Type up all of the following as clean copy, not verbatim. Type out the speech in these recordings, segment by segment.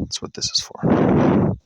That's what this is for.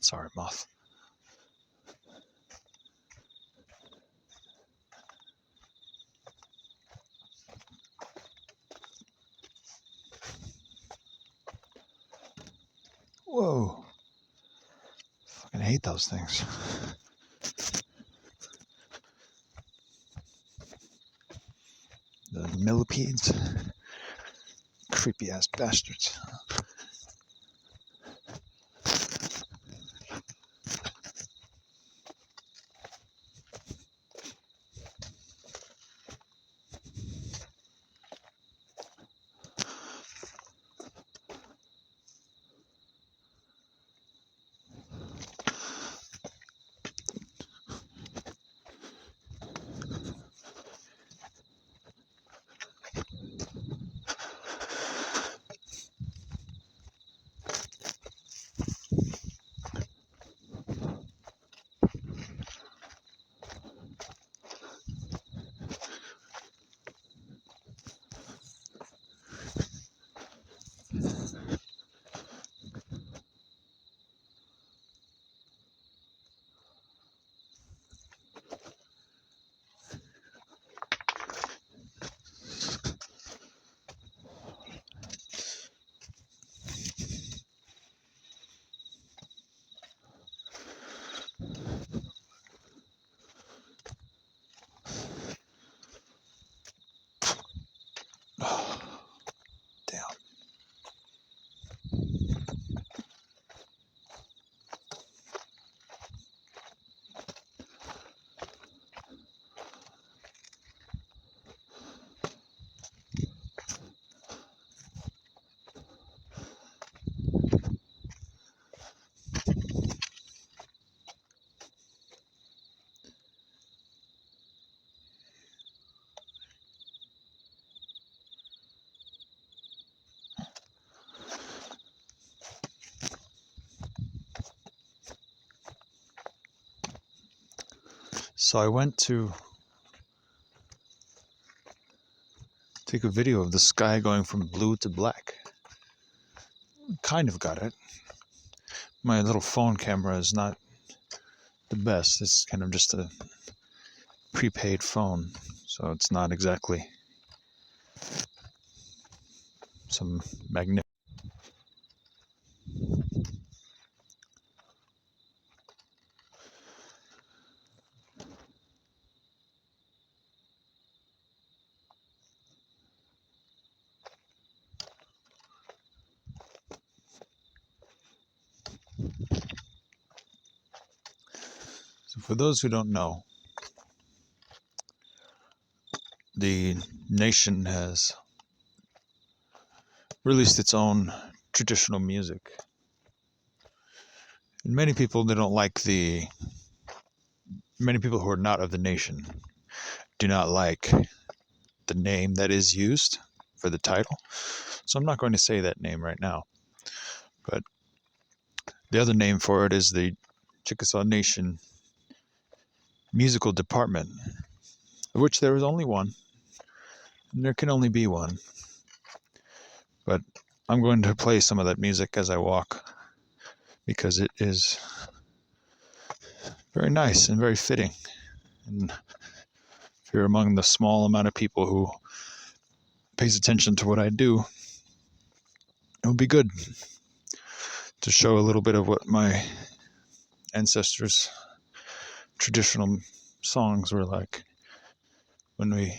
Sorry, moth. Whoa. Fucking hate those things. The millipedes. Creepy ass bastards. So I went to take a video of the sky going from blue to black. Kind of got it. My little phone camera is not the best. It's kind of just a prepaid phone, so it's not exactly some magnificent. So for those who don't know, the nation has released its own traditional music. And many people many people who are not of the nation do not like the name that is used for the title. So I'm not going to say that name right now. But the other name for it is the Chickasaw Nation Musical Department, of which there is only one, and there can only be one. But I'm going to play some of that music as I walk, because it is very nice and very fitting. And if you're among the small amount of people who pays attention to what I do, it would be good to show a little bit of what my ancestors' traditional songs were like when we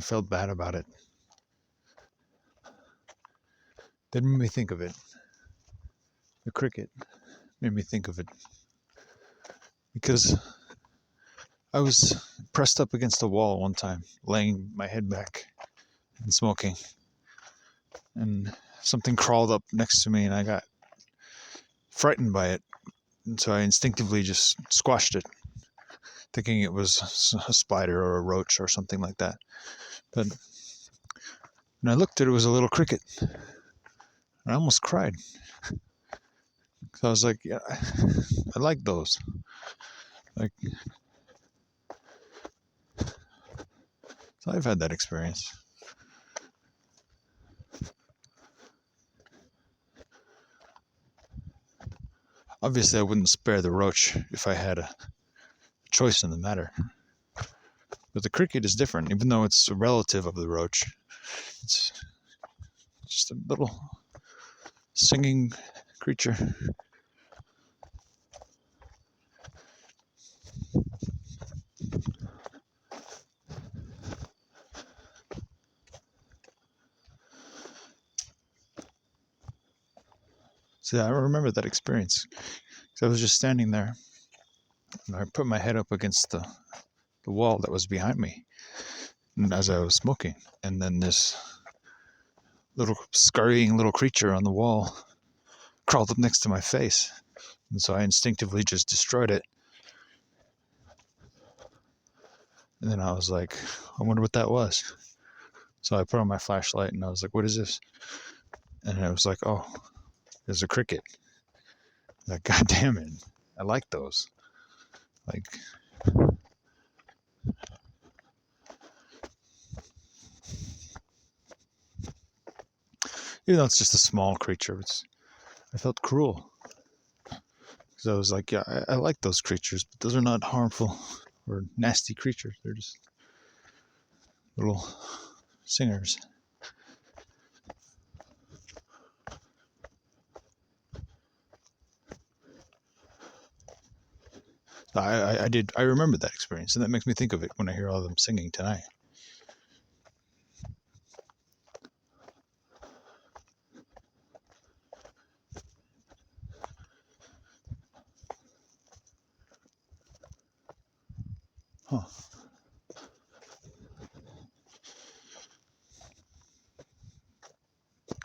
felt bad about it. That made me think of it. The cricket made me think of it because I was pressed up against a wall one time, laying my head back and smoking, and something crawled up next to me, and I got frightened by it, and so I instinctively just squashed it, thinking it was a spider or a roach or something like that. But when I looked at it, it was a little cricket. I almost cried. So I was like, yeah, I like those. Like, so I've had that experience. Obviously, I wouldn't spare the roach if I had a choice in the matter. But the cricket is different, even though it's a relative of the roach. It's just a little singing creature. So yeah, I remember that experience. So I was just standing there, and I put my head up against the wall that was behind me as I was smoking. And then this little scurrying little creature on the wall crawled up next to my face. And so I instinctively just destroyed it. And then I was like, I wonder what that was. So I put on my flashlight and I was like, what is this? And I was like, oh, there's a cricket. Like, God damn it. I like those. Like, even though it's just a small creature, I felt cruel. Because I was like, yeah, I like those creatures, but those are not harmful or nasty creatures. They're just little singers. I remember that experience, and that makes me think of it when I hear all of them singing tonight. Huh.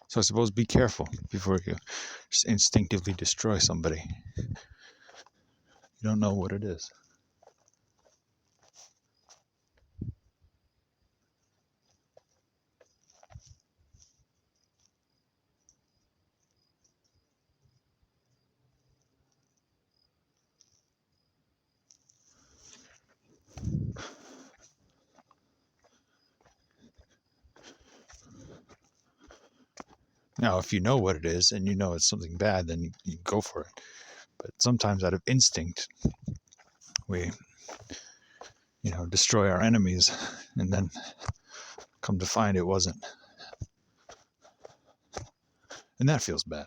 So I suppose be careful before you just instinctively destroy somebody. You don't know what it is. Now, if you know what it is and you know it's something bad, then you go for it. But sometimes out of instinct, we, destroy our enemies and then come to find it wasn't. And that feels bad.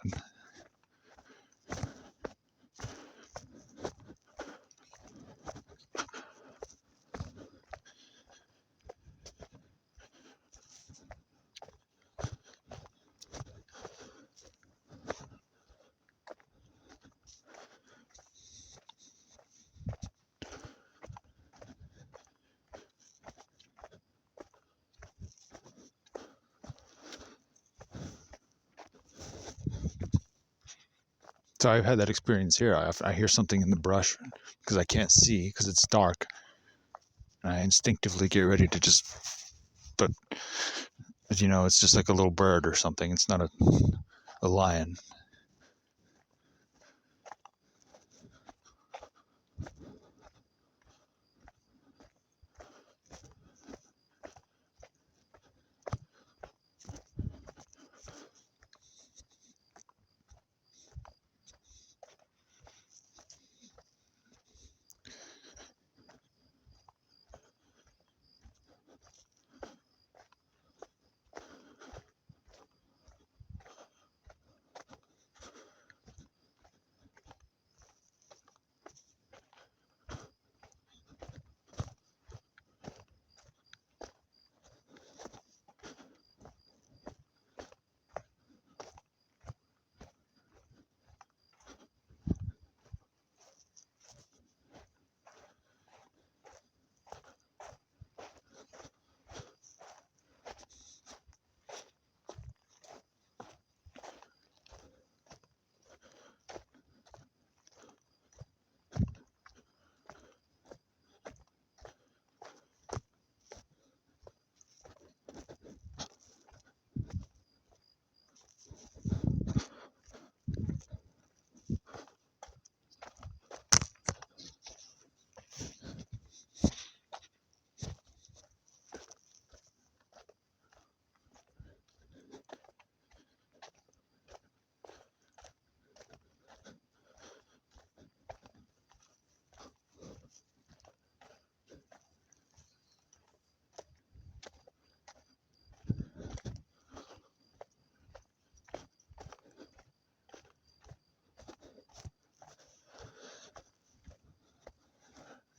So I've had that experience here. I hear something in the brush because I can't see because it's dark. And I instinctively get ready to just, but it's just like a little bird or something. It's not a lion.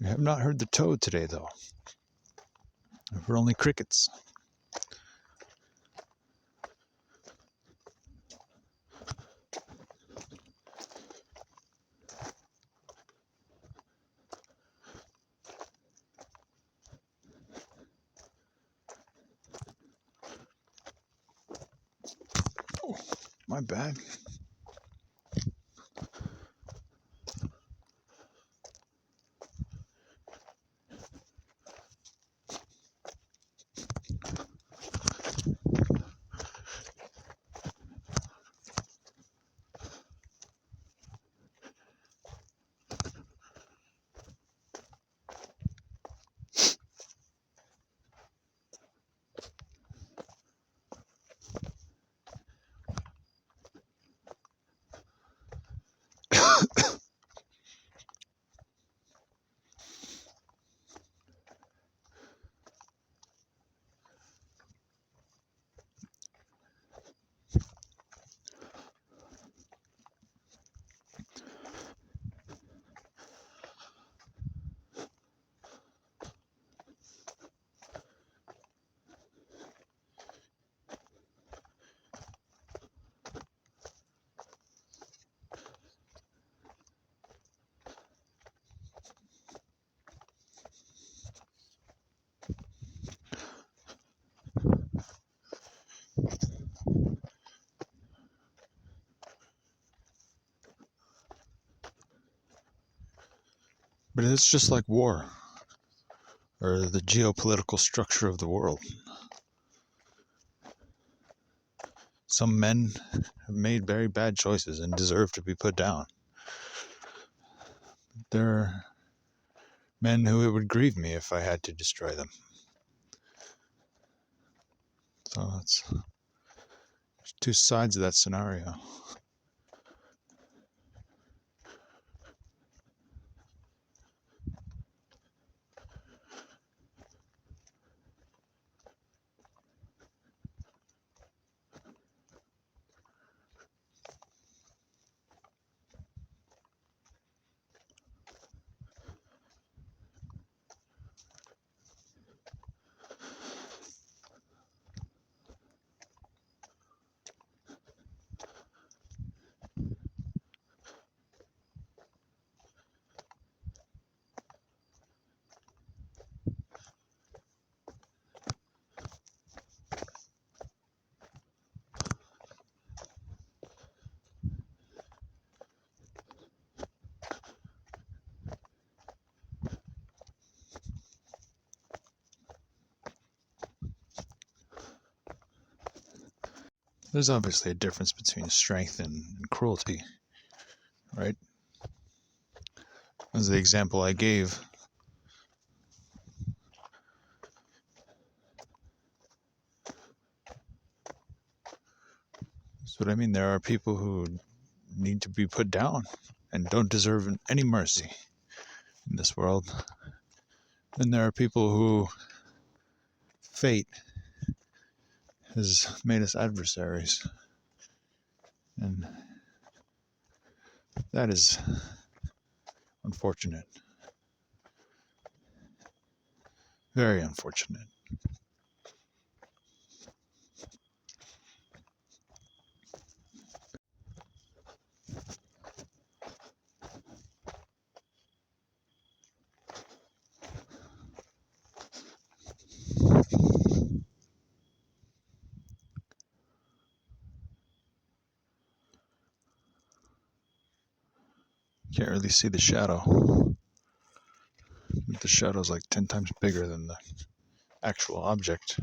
We have not heard the toad today, though. We've heard only crickets. Oh, my bad. But it's just like war, or the geopolitical structure of the world. Some men have made very bad choices and deserve to be put down. There are men who it would grieve me if I had to destroy them. So it's two sides of that scenario. There's obviously a difference between strength and cruelty, right? As the example I gave, that's what I mean. There are people who need to be put down and don't deserve any mercy in this world. And there are people who fate has made us adversaries. And that is unfortunate. Very unfortunate. Can't really see the shadow. The shadow's like 10 times bigger than the actual object.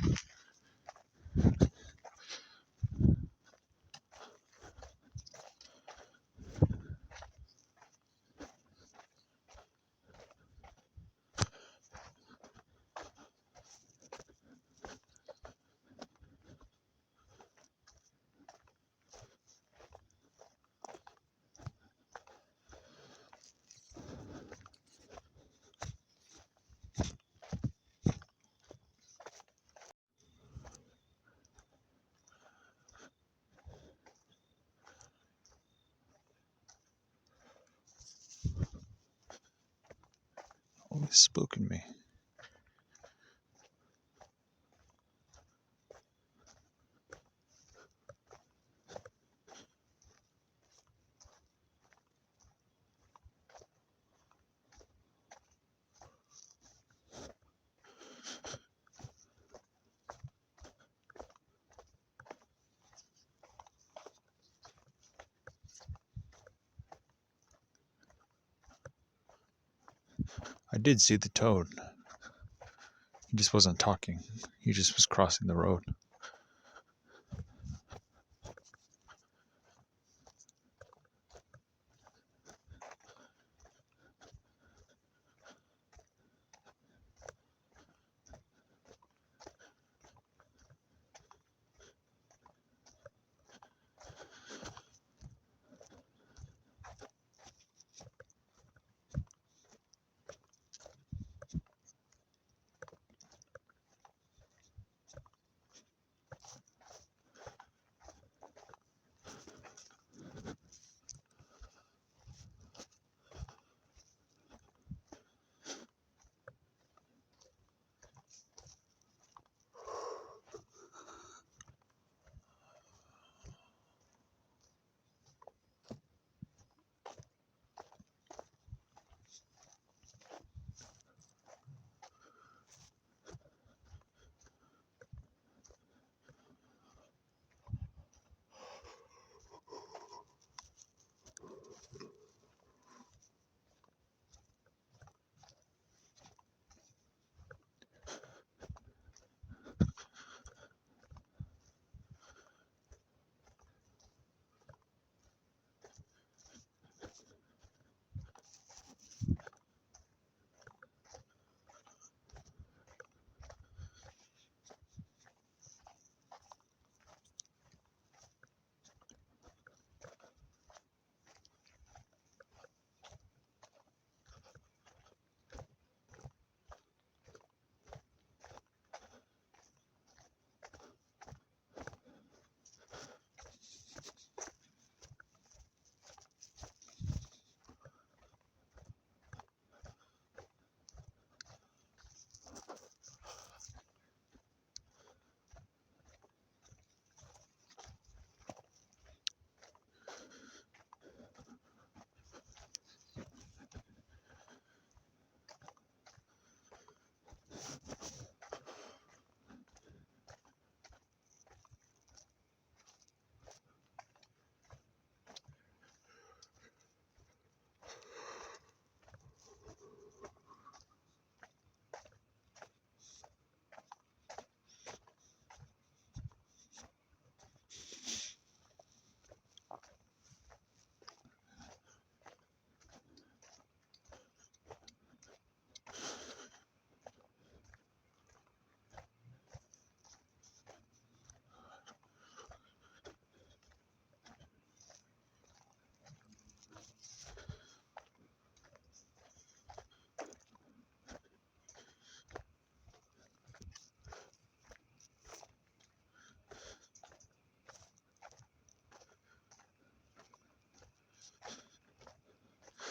Always spooking me. I did see the toad. He just wasn't talking. He just was crossing the road.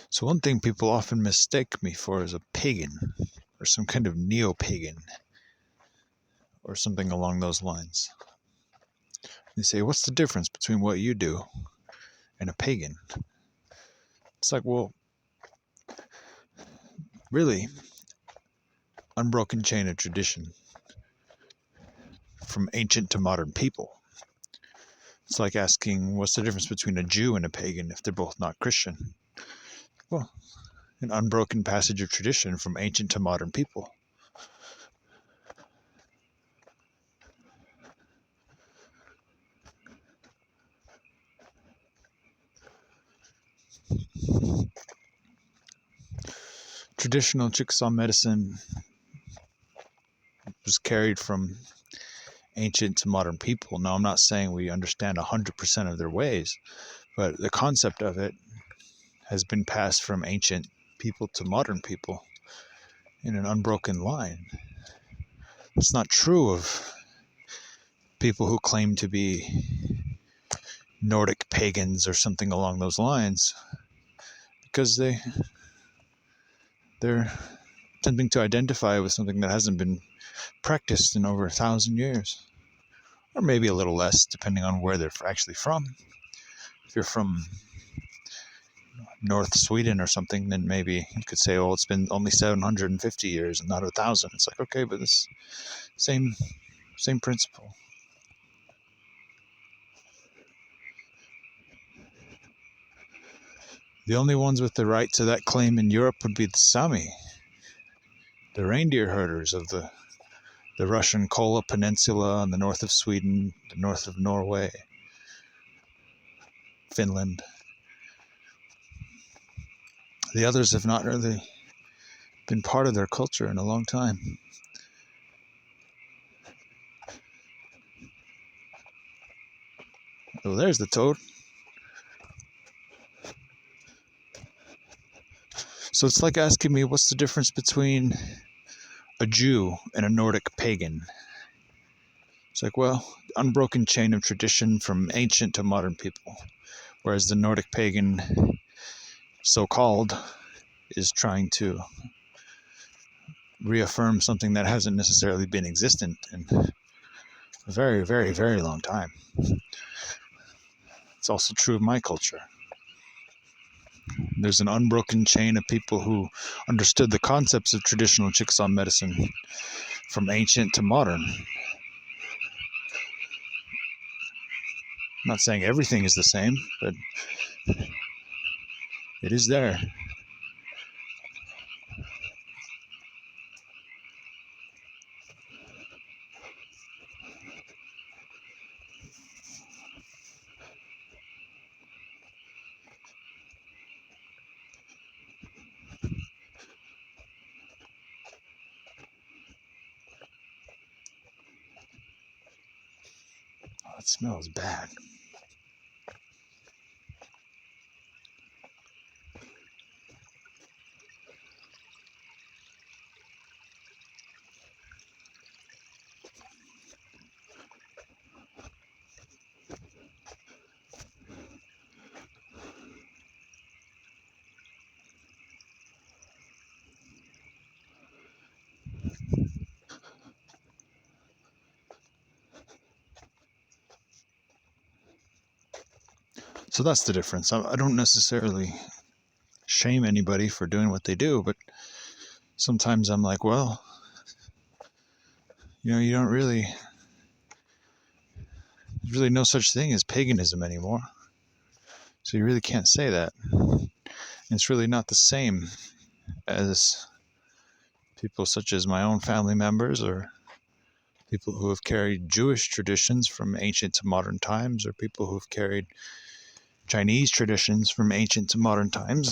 So one thing people often mistake me for is a pagan, or some kind of neo-pagan, or something along those lines. They say, what's the difference between what you do and a pagan? It's like, well, really, unbroken chain of tradition from ancient to modern people. It's like asking, what's the difference between a Jew and a pagan if they're both not Christian? Well, an unbroken passage of tradition from ancient to modern people. Traditional Chickasaw medicine was carried from ancient to modern people. Now, I'm not saying we understand 100% of their ways, but the concept of it has been passed from ancient people to modern people in an unbroken line. It's not true of people who claim to be Nordic pagans or something along those lines, because they're attempting to identify with something that hasn't been practiced in over 1,000 years, or maybe a little less, depending on where they're actually from. If you're from North Sweden or something, then maybe you could say, "Oh, it's been only 750 years and not 1,000." It's like, okay, but this same principle. The only ones with the right to that claim in Europe would be the Sami, the reindeer herders of the Russian Kola Peninsula on the north of Sweden, the north of Norway, Finland. The others have not really been part of their culture in a long time. Oh, there's the toad. So it's like asking me what's the difference between a Jew and a Nordic pagan. It's like, well, unbroken chain of tradition from ancient to modern people. Whereas the Nordic pagan, so-called, is trying to reaffirm something that hasn't necessarily been existent in a very, very, very long time. It's also true of my culture. There's an unbroken chain of people who understood the concepts of traditional Chickasaw medicine from ancient to modern. I'm not saying everything is the same, but it is there. Oh, it smells bad. So that's the difference. I don't necessarily shame anybody for doing what they do, but sometimes I'm like, well, you don't really, there's really no such thing as paganism anymore. So you really can't say that. And it's really not the same as people such as my own family members, or people who have carried Jewish traditions from ancient to modern times, or people who have carried Chinese traditions from ancient to modern times.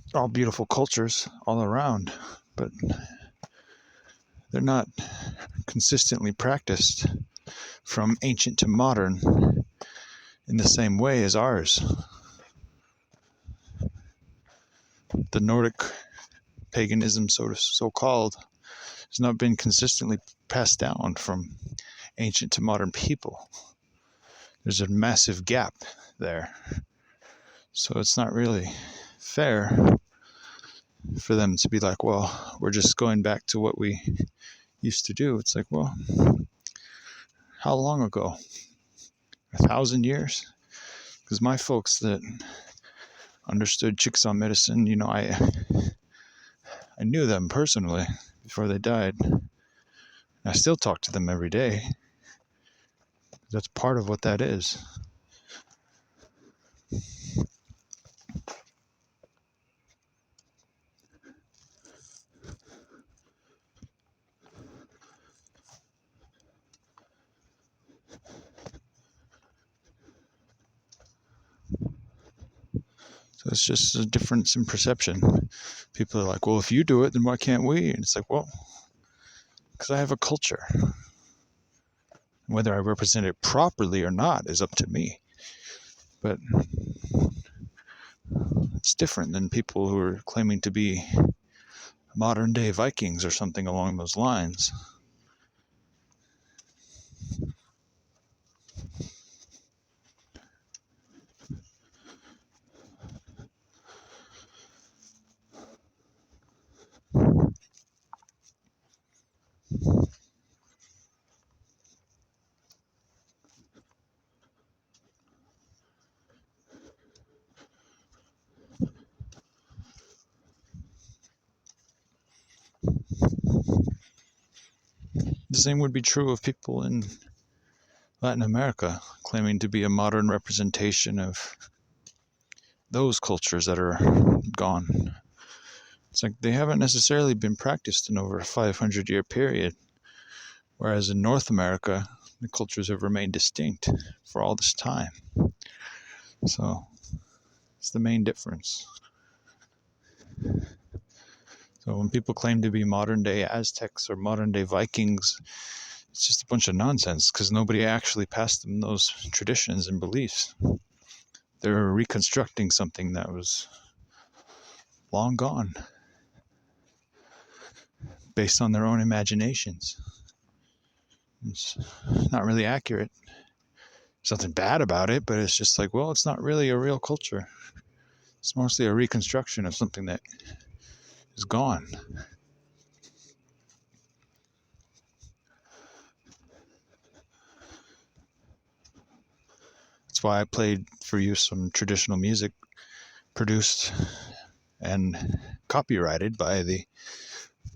It's all beautiful cultures all around, but they're not consistently practiced from ancient to modern in the same way as ours. The Nordic paganism, so-called, has not been consistently passed down from ancient to modern people. There's a massive gap there. So it's not really fair for them to be like, well, we're just going back to what we used to do. It's like, well, how long ago? 1,000 years? Because my folks that understood Chickasaw medicine, I knew them personally before they died. I still talk to them every day. That's part of what that is. So it's just a difference in perception. People are like, well, if you do it, then why can't we? And it's like, well, because I have a culture. Whether I represent it properly or not is up to me. But it's different than people who are claiming to be modern day Vikings or something along those lines. same would be true of people in Latin America claiming to be a modern representation of those cultures that are gone. It's like they haven't necessarily been practiced in over a 500-year period, whereas in North America, the cultures have remained distinct for all this time. So it's the main difference. So when people claim to be modern-day Aztecs or modern-day Vikings, it's just a bunch of nonsense because nobody actually passed them those traditions and beliefs. They're reconstructing something that was long gone based on their own imaginations. It's not really accurate. There's nothing bad about it, but it's just like, well, it's not really a real culture. It's mostly a reconstruction of something that is gone. That's why I played for you some traditional music produced and copyrighted by the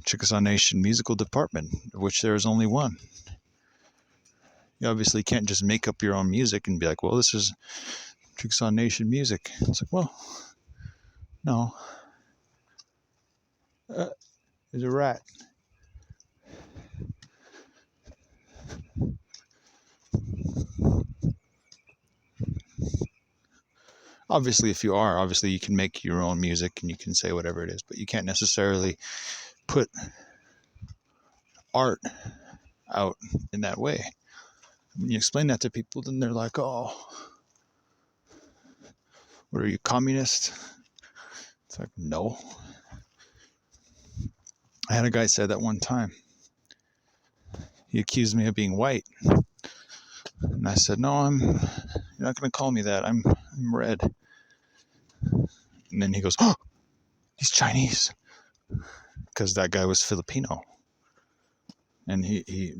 Chickasaw Nation Musical Department, of which there is only one. You obviously can't just make up your own music and be like, well, this is Chickasaw Nation music. It's like, well, no. There's a rat. Obviously, if you are, obviously you can make your own music and you can say whatever it is, but you can't necessarily put art out in that way. When you explain that to people, then they're like, oh, what are you, communist? It's like, no. I had a guy say that one time. He accused me of being white. And I said, no, you're not going to call me that. I'm red. And then he goes, oh, he's Chinese. Because that guy was Filipino. And he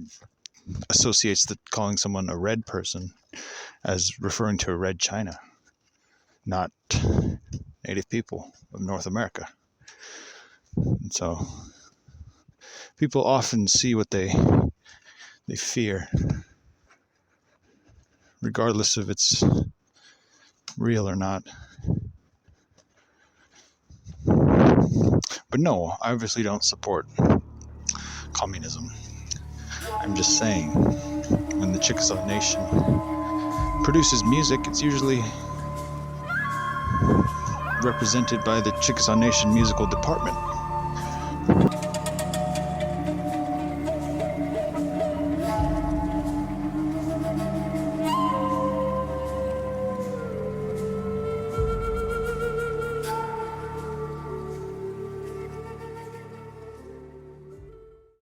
associates calling someone a red person as referring to a red China, not native people of North America. And so people often see what they fear, regardless if it's real or not. But no, I obviously don't support communism. I'm just saying, when the Chickasaw Nation produces music, it's usually represented by the Chickasaw Nation Musical Department.